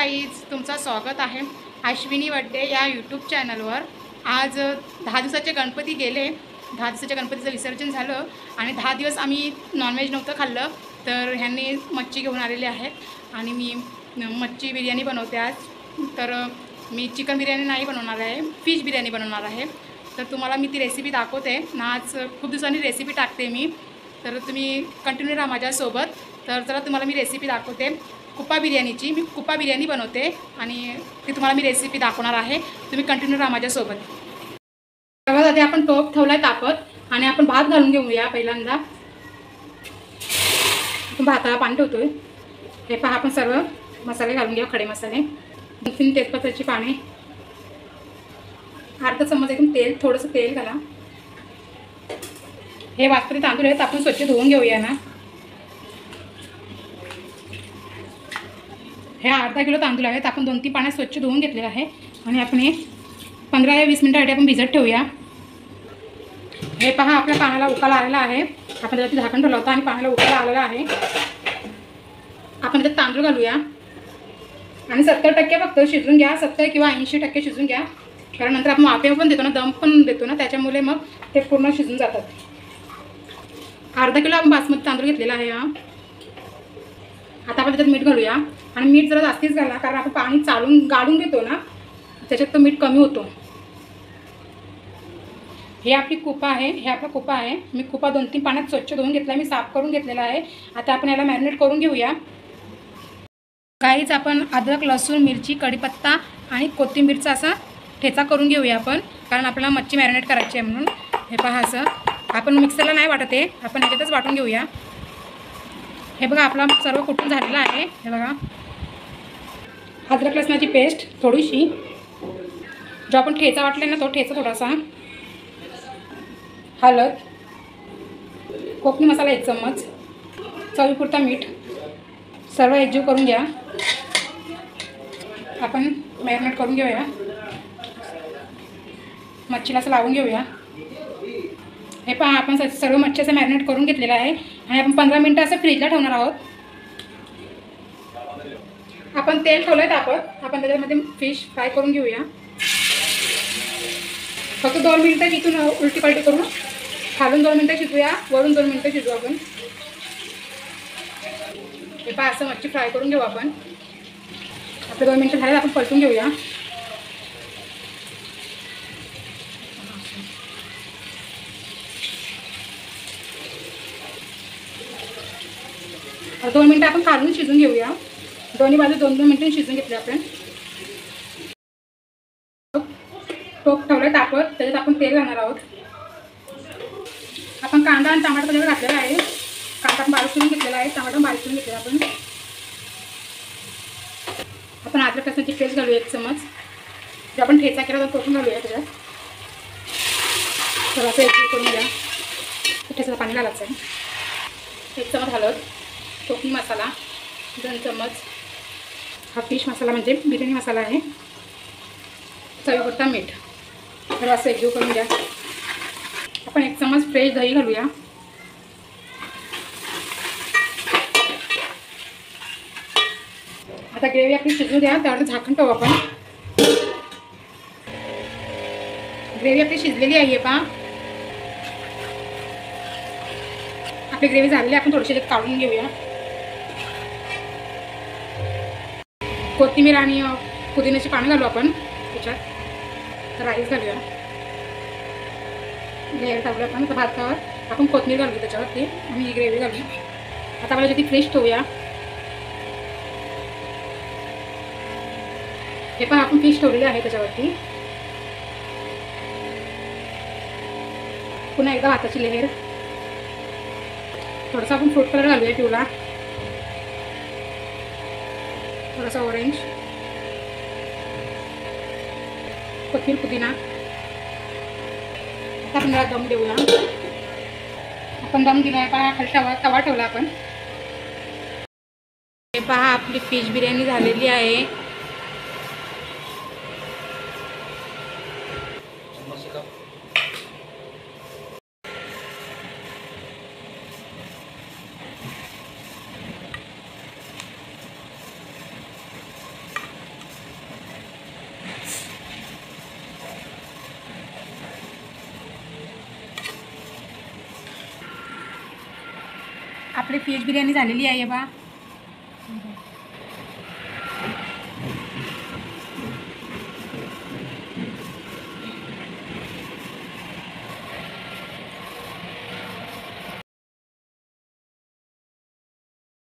Guys, तुमचं स्वागत आहे अश्विनी वड्डे या यूट्यूब चॅनलवर। आज 10 दिवसाचे गणपती गेले, 10 दिवसाच्या गणपतीचं विसर्जन झालं आणि 10 दिवस आम्ही नॉनव्हेज नव्हतं खाल्लं। तर ह्यांनी मच्छी घेऊन आलेली आहेत आणि मी मच्छी बिर्याणी बनवते आज। तर मी चिकन बिर्याणी नाही बनवणार आहे, फिश बिर्याणी बनवणार आहे। तर तुम्हाला मी ती रेसिपी दाखवते ना। आज खूप दिवसांनी रेसिपी टाकते मी, तर तुम्ही कंटिन्यू राहा माझ्यासोबत। तर चला तुम्हाला मी रेसिपी दाखवते कुप्पा बिर्याणीची। मी कुप्पा बिर्याणी बनवते आणि ती तुम्हाला मी रेसिपी दाखवणार आहे, तुम्ही कंटिन्यू राहा माझ्यासोबत। सर्वात आधी आपण टोप ठेवला आहे तापत आणि आपण भात घालून घेऊया। पहिल्यांदा आपण भाताला पाणी ठेवतोय। हे पहा, आपण सर्व मसाले घालून घेऊ, खडे मसाले, 3 तेजपत्त्याची पाने, अर्धा चम्मच एकदम तेल, थोडंसं तेल घाला। हे बासमती तांदूळ आहेत, आपण स्वच्छ धुवून घेऊया ना। हे अर्धा किलो तांदूळ आहेत, आपण 2-3 पाण्यात स्वच्छ धुवून घेतलेलं आहे आणि आपण हे 15 ते 20 मिनिटांसाठी आपण भिजत ठेवूया। हे पहा, आपल्या पाण्याला उकाल आलेला आहे। आपण त्याच्यात झाकण ठेवलं होतं आणि पाण्याला उकाल आलेला आहे। आपण त्यात तांदूळ घालूया आणि 70% फक्त शिजून घ्या, 70 किंवा 80% शिजून घ्या, कारण नंतर आपण वाफे पण देतो ना, दम पण देतो ना, त्याच्यामुळे मग ते पूर्ण शिजून जातात। अर्धा किलो आपण बासमती तांदूळ घेतलेला आहे। आता आपण त्याच्यात मीठ घालूया आणि मीठ जरा जास्तीच घाला, कारण आपण पाणी चालून गाळून घेतो ना, त्याच्यात तो मीठ कमी होतो। हे आपली कुप्पा आहे, हे आपला कुप्पा आहे। मी कुप्पा 2-3 पाण्यात स्वच्छ धुवून घेतला, मी साफ करून घेतलेला आहे। आता आपण याला मॅरिनेट करून घेऊया। काहीच आपण अद्रक, लसूण, मिरची, कढीपत्ता आणि कोथिंबीरचा असा ठेचा करून घेऊया आपण, कारण आपल्याला मच्छी मॅरिनेट करायची आहे म्हणून। हे पहा, असं आपण मिक्सरला नाही वाटत आहे, आपण याच्यातच वाटून घेऊया। हे बघा, आपला सर्व कुटून झालेला आहे। हे बघा, अद्रक लसणाची पेस्ट थोडीशी, जो आपण ठेचा वाटला ना तो ठेचा थोडासा, हळद, कोकणी मसाला 1 चम्मच, चवीपुरता मीठ, सर्व एकजीव करून घ्या। आपण मॅरिनेट करून घेऊया, मच्छीला असं लावून घेऊया। हे पहा, आपण सर्व मच्छी असं मॅरिनेट करून घेतलेलं आहे आणि आपण 15 मिनटं असं फ्रीजला ठेवणार आहोत। आपण तेल ठेवलं आहे तापत, आपण त्याच्यामध्ये फिश फ्राय करून घेऊया। फक्त 2 मिनटं इथून उलटी पलटी करून खालून 2 मिनटं शिजूया, वरून 2 मिनटं शिजू आपण। हे पहा, असं मच्छी फ्राय करून घेऊ आपण। आपले 2 मिनटं झाले, आपण पलटून घेऊया। और 2 मिनटं आपण खालून शिजून घेऊया, दोन्ही बाजू 2-2 मिनटं शिजून घेतले आपण। टोप ठेवलं तापत, त्याच्यात आपण तेल घालणार आहोत। आपण कांदा आणि टमाटर त्याच्यावर घातलेला आहे, कांदा बारीक करून घेतलेला आहे, टमाटर बारीक करून घेतलेला आपण। आपण अद्रक लसणाची पेस्ट घालूया 1 चम्मच, जे आपण ठेचा केला तो पण घालूया त्याच्यात। तर असं एकजीव करून घ्या, ठेचाचं पाणी घालायचं आहे। 1 चम्मच हळद, कोकणी मसाला 2 चम्मच, हा फिश मसाला म्हणजे बिर्याणी मसाला आहे, चवीपुरता मीठ, तर असं एकजीव करून घ्या। आपण 1 चम्मच फ्रेश दही घालूया। आता ग्रेव्ही आपली शिजू द्या, त्यावर झाकण ठेवू आपण। ग्रेव्ही आपली शिजलेली आहे पहा, आपली ग्रेव्ही झालेली, आपण थोडीशी काढून घेऊया। कोथिंबीर आणि पुदिन्याची पानं घालू आपण त्याच्यात, राईस घालूया, लेअर टाकूया आपण भातावर, आपण कोथिंबीर घालू त्याच्यावरती आणि ही ग्रेव्ही घालू। आता आपल्याला ती फ्रेश ठेवूया। हे पण आपण फिश ठेवलेली आहे त्याच्यावरती, पुन्हा एकदा भाताची लेअर, थोडासा आपण फ्रूट कलर घालूया पिवळा, थोडासा ऑरेंज, कोथिंबीर, पुदिना। आता आपण जरा दम देऊया। आपण दम दिला आहे पहा, खाली तवा ठेवला आपण। हे पहा, आपली फिश बिर्याणी झालेली आहे। आपली फिश बिर्याणी झालेली आहे बा.